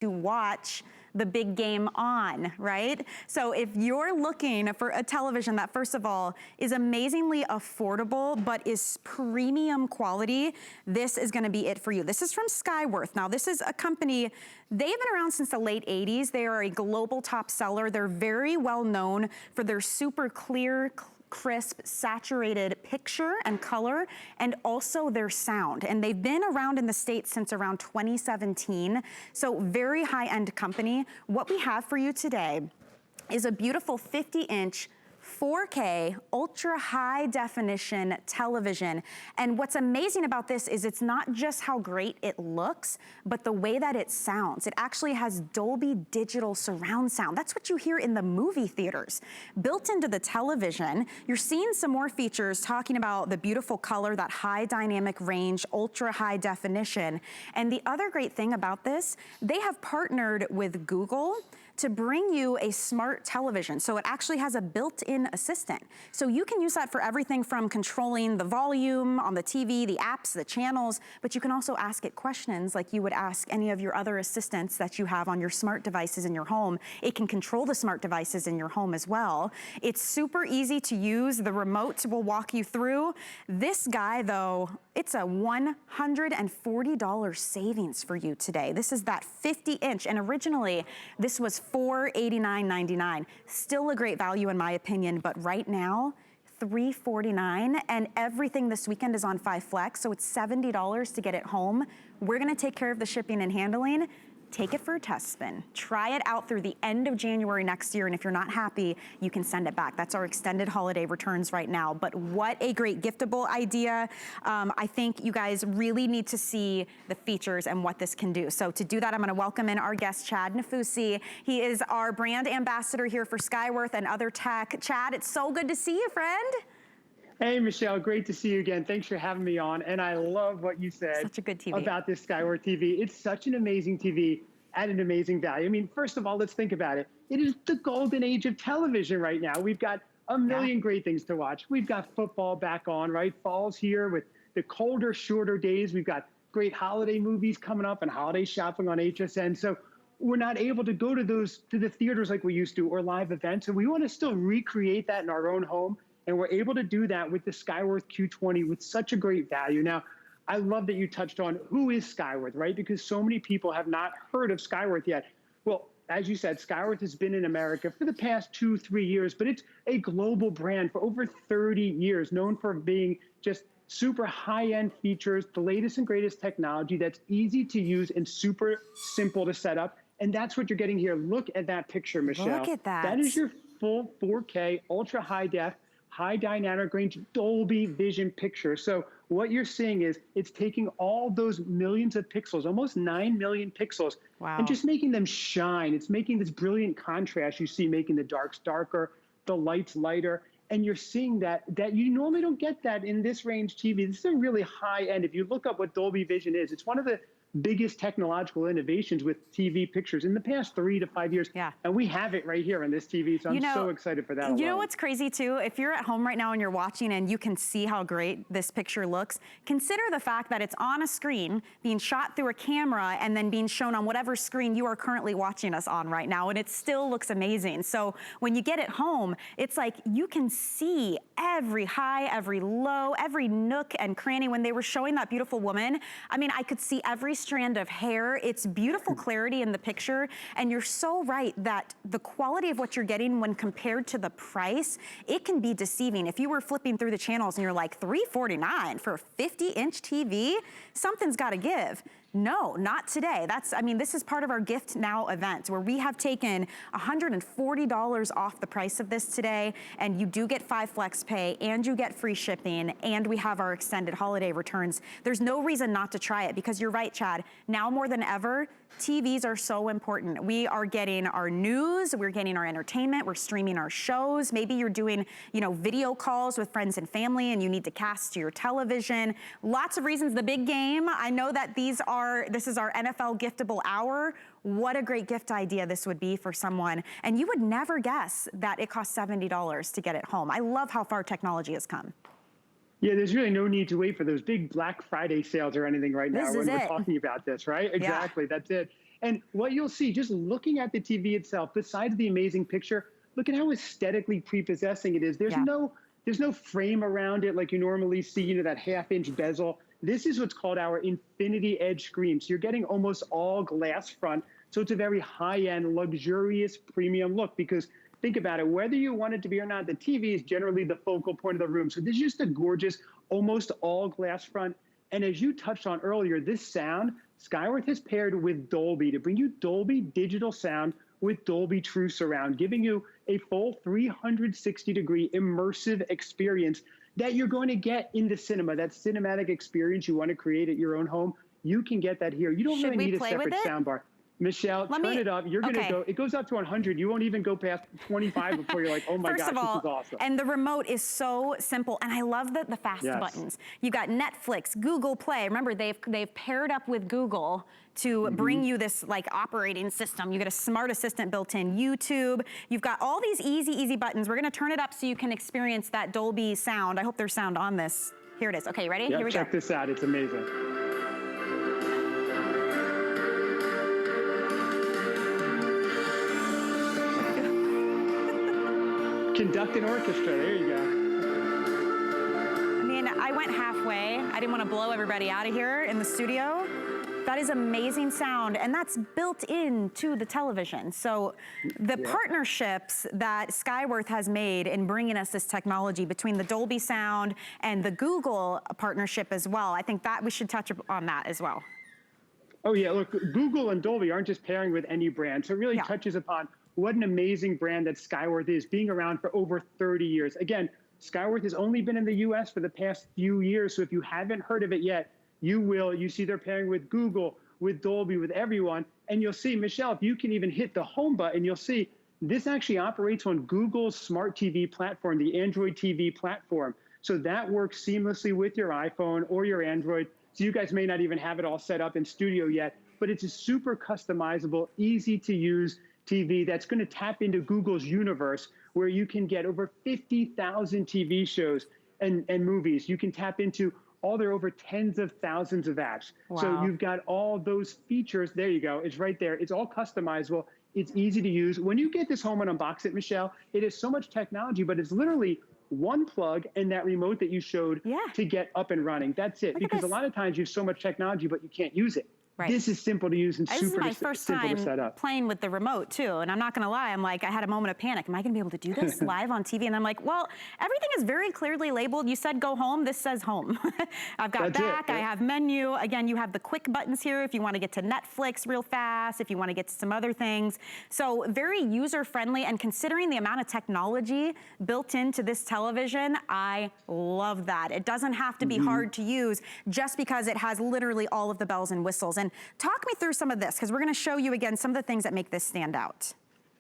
to watch the big game on, right? So if you're looking for a television that, first of all, is amazingly affordable, but is premium quality, this is gonna be it for you. This is from Skyworth. Now, this is a company, they've been around since the late 80s. They are a global top seller. They're very well known for their super clear, crisp, saturated picture and color, and also their sound. And they've been around in the States since around 2017. So very high-end company. What we have for you today is a beautiful 50-inch 4K ultra high definition television. And what's amazing about this is it's not just how great it looks, but the way that it sounds. It actually has Dolby digital surround sound. That's what you hear in the movie theaters. Built into the television, you're seeing some more features talking about the beautiful color, that high dynamic range, ultra high definition. And the other great thing about this, they have partnered with Google to bring you a smart television. So it actually has a built-in assistant. So you can use that for everything from controlling the volume on the TV, the apps, the channels, but you can also ask it questions like you would ask any of your other assistants that you have on your smart devices in your home. It can control the smart devices in your home as well. It's super easy to use. The remote will walk you through. This guy though, it's a $140 savings for you today. This is that 50-inch, and originally this was $489.99. Still a great value in my opinion, but right now, $349, and everything this weekend is on 5 Flex, so it's $70 to get it home. We're gonna take care of the shipping and handling. Take it for a test spin. Try it out through the end of January next year, and if you're not happy, you can send it back. That's our extended holiday returns right now. But what a great giftable idea. I think you guys really need to see the features and what this can do. So to do that, I'm gonna welcome in our guest, Chad Nafusi. He is our brand ambassador here for Skyworth and other tech. Chad, it's so good to see you, friend. Hey, Michelle, great to see you again. Thanks for having me on. And I love what you said Such a good TV. About this Skyworth TV. It's such an amazing TV at an amazing value. I mean, first of all, let's think about it. It is the golden age of television right now. We've got a million great things to watch. We've got football back on, right? Fall's here with the colder, shorter days. We've got great holiday movies coming up and holiday shopping on HSN. So we're not able to go to the theaters like we used to, or live events. And we want to still recreate that in our own home. And we're able to do that with the Skyworth Q20 with such a great value. Now, I love that you touched on who is Skyworth, right? Because so many people have not heard of Skyworth yet. Well, as you said, Skyworth has been in America for the past 2-3 years, but it's a global brand for over 30 years, known for being just super high-end features, the latest and greatest technology that's easy to use and super simple to set up. And that's what you're getting here. Look at that picture, Michelle. Look at that. That is your full 4K, ultra high def, high dynamic range Dolby Vision picture. So what you're seeing is it's taking all those millions of pixels, almost 9 million pixels, and just making them shine. It's making this brilliant contrast you see, making the darks darker, the lights lighter. And you're seeing that you normally don't get that in this range TV. This is a really high end. If you look up what Dolby Vision is, it's one of the biggest technological innovations with TV pictures in the past 3 to 5 years. Yeah. And we have it right here on this TV, so I'm so excited for that. You know what's crazy too? If you're at home right now and you're watching and you can see how great this picture looks, consider the fact that it's on a screen, being shot through a camera, and then being shown on whatever screen you are currently watching us on right now, and it still looks amazing. So when you get it home, it's like you can see every high, every low, every nook and cranny. When they were showing that beautiful woman, I mean, I could see every strand of hair. It's beautiful clarity in the picture. And you're so right that the quality of what you're getting when compared to the price, it can be deceiving. If you were flipping through the channels and you're like, $349 for a 50-inch TV, something's got to give. No, not today. I mean, this is part of our Gift Now event where we have taken $140 off the price of this today, and you do get 5 Flex Pay, and you get free shipping, and we have our extended holiday returns. There's no reason not to try it, because you're right, Chad. Now more than ever, TVs are so important. We are getting our news, we're getting our entertainment, we're streaming our shows. Maybe you're doing, video calls with friends and family and you need to cast to your television. Lots of reasons. The big game, I know that this is our NFL giftable hour. What a great gift idea this would be for someone. And you would never guess that it costs $70 to get it home. I love how far technology has come. Yeah, there's really no need to wait for those big Black Friday sales or anything right now when we're talking about this, right? Exactly, that's it. And what you'll see, just looking at the TV itself, besides the amazing picture, look at how aesthetically prepossessing it is. There's no frame around it like you normally see, you know, that half-inch bezel. This is what's called our infinity edge screen. So you're getting almost all glass front. So it's a very high-end, luxurious, premium look, because think about it, whether you want it to be or not, the TV is generally the focal point of the room. So this is just a gorgeous, almost all glass front. And as you touched on earlier, this sound, Skyworth has paired with Dolby to bring you Dolby digital sound with Dolby True Surround, giving you a full 360-degree immersive experience that you're going to get in the cinema, that cinematic experience you want to create at your own home. You can get that here. You don't really need a separate soundbar. Michelle, turn it up. You're going to go, it goes up to 100. You won't even go past 25 before you're like, oh my gosh, this is awesome. And the remote is so simple. And I love the fast buttons. You've got Netflix, Google Play. Remember, they've paired up with Google to bring you this like operating system. You get a smart assistant built in, YouTube. You've got all these easy buttons. We're going to turn it up so you can experience that Dolby sound. I hope there's sound on this. Here it is. Okay, you ready? Here we go. Check this out. It's amazing. Conduct an orchestra, there you go. I mean, I went halfway. I didn't want to blow everybody out of here in the studio. That is amazing sound, and that's built into the television. So the partnerships that Skyworth has made in bringing us this technology between the Dolby sound and the Google partnership as well, I think that we should touch on that as well. Oh yeah, look, Google and Dolby aren't just pairing with any brand, so it really touches upon what an amazing brand that Skyworth is, being around for over 30 years. Again, Skyworth has only been in the US for the past few years, so if you haven't heard of it yet, you will. You see they're pairing with Google, with Dolby, with everyone, and you'll see, Michelle, if you can even hit the home button, you'll see this actually operates on Google's Smart TV platform, the Android TV platform. So that works seamlessly with your iPhone or your Android. So you guys may not even have it all set up in studio yet, but it's a super customizable, easy to use TV that's going to tap into Google's universe, where you can get over 50,000 TV shows and movies. You can tap into all their over tens of thousands of apps. Wow. So you've got all those features. There you go. It's right there. It's all customizable. It's easy to use. When you get this home and unbox it, Michelle, it is so much technology, but it's literally one plug and that remote that you showed to get up and running. That's it. Because a lot of times you have so much technology, but you can't use it. Right. This is simple to use and super simple to set up. This is my first time playing with the remote too, and I'm not gonna lie, I'm like, I had a moment of panic. Am I gonna be able to do this live on TV? And I'm like, well, everything is very clearly labeled. You said go home, this says home. I've got back, I have menu. Again, you have the quick buttons here if you wanna get to Netflix real fast, if you wanna get to some other things. So very user-friendly, and considering the amount of technology built into this television, I love that. It doesn't have to be hard to use just because it has literally all of the bells and whistles. And talk me through some of this, because we're going to show you again some of the things that make this stand out.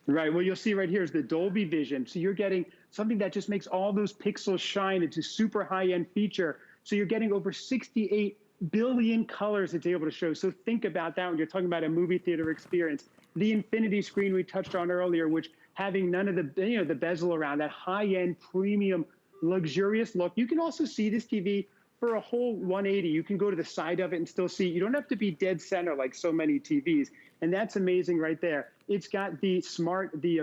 Right. Well, you'll see right here is the Dolby Vision. So you're getting something that just makes all those pixels shine. It's a super high-end feature. So you're getting over 68 billion colors it's able to show. So think about that when you're talking about a movie theater experience. The infinity screen we touched on earlier, which having none of the, the bezel around, that high-end, premium, luxurious look. You can also see this TV for a whole 180. You can go to the side of it and still see. You don't have to be dead center like so many TVs. And that's amazing right there. It's got the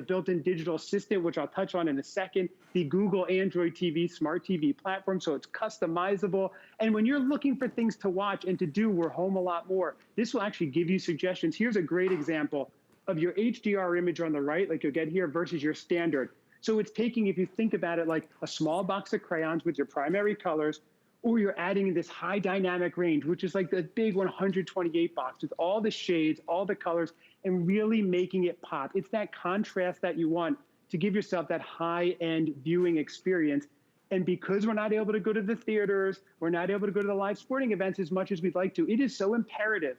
built-in digital assistant, which I'll touch on in a second, the Google Android TV Smart TV platform, so it's customizable. And when you're looking for things to watch and to do, we're home a lot more. This will actually give you suggestions. Here's a great example of your HDR image on the right, like you'll get here, versus your standard. So it's taking, if you think about it, like a small box of crayons with your primary colors, or you're adding this high dynamic range, which is like the big 128 box with all the shades, all the colors, and really making it pop. It's that contrast that you want to give yourself that high-end viewing experience. And because we're not able to go to the theaters, we're not able to go to the live sporting events as much as we'd like to, it is so imperative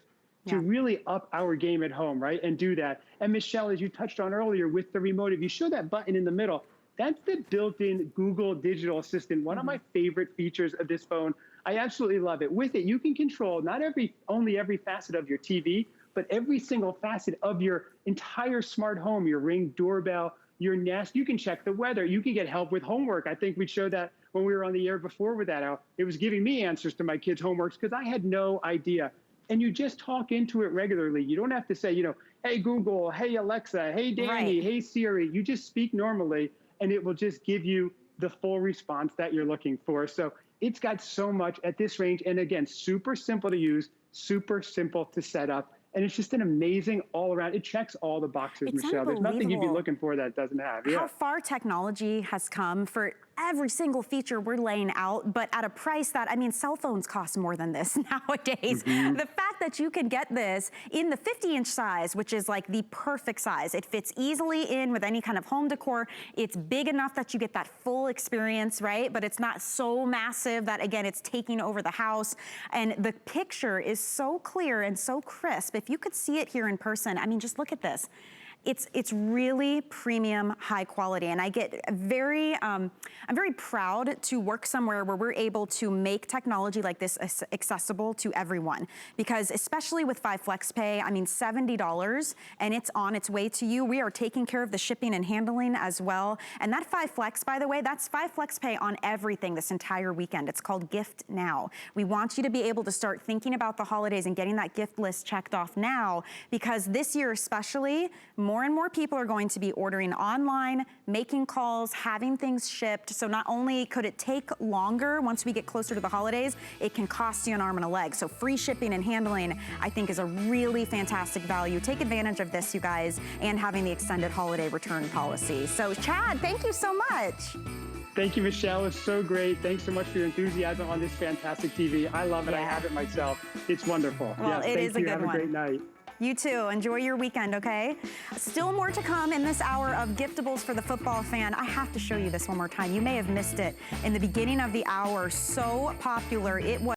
to really up our game at home, right, and do that. And Michelle, as you touched on earlier with the remote, if you show that button in the middle, that's the built-in Google Digital Assistant, one of my favorite features of this phone. I absolutely love it. With it, you can control not only every facet of your TV, but every single facet of your entire smart home, your Ring doorbell, your Nest. You can check the weather. You can get help with homework. I think we showed that when we were on the air before with that. It was giving me answers to my kids' homeworks because I had no idea. and you just talk into it regularly. You don't have to say, hey, Google, hey, Alexa, hey, Danny, Right. hey, Siri. You just speak normally, and it will just give you the full response that you're looking for. So it's got so much at this range. And again, super simple to use, super simple to set up. And it's just an amazing all around. It checks all the boxes, It's Michelle. There's nothing you'd be unbelievable looking for that it doesn't have. Yeah. how far technology has come for every single feature we're laying out, but at a price that, I mean, cell phones cost more than this nowadays. The fact that you can get this in the 50-inch size, which is like the perfect size. It fits easily in with any kind of home decor. It's big enough that you get that full experience, right? But it's not so massive that, again, it's taking over the house. And the picture is so clear and so crisp. If you could see it here in person, I mean, just look at this. It's really premium, high quality, and I get very, I'm very proud to work somewhere where we're able to make technology like this accessible to everyone. Because especially with 5 FlexPay, I mean $70, and it's on its way to you. We are taking care of the shipping and handling as well. And that 5 Flex, by the way, that's 5 FlexPay on everything this entire weekend. It's called Gift Now. We want you to be able to start thinking about the holidays and getting that gift list checked off now, because this year especially, more and more people are going to be ordering online, making calls, having things shipped. So not only could it take longer once we get closer to the holidays, it can cost you an arm and a leg. So free shipping and handling, I think, is a really fantastic value. Take advantage of this, you guys, and having the extended holiday return policy. So Chad, thank you so much. Thank you, Michelle. It's so great. Thanks so much for your enthusiasm on this fantastic TV. I love it. I Yeah. have it myself. It's wonderful. Well, yes, it is a good Have one. a great night. You too. Enjoy your weekend, okay? Still more to come in this hour of giftables for the football fan. I have to show you this one more time. You may have missed it in the beginning of the hour. So popular it was.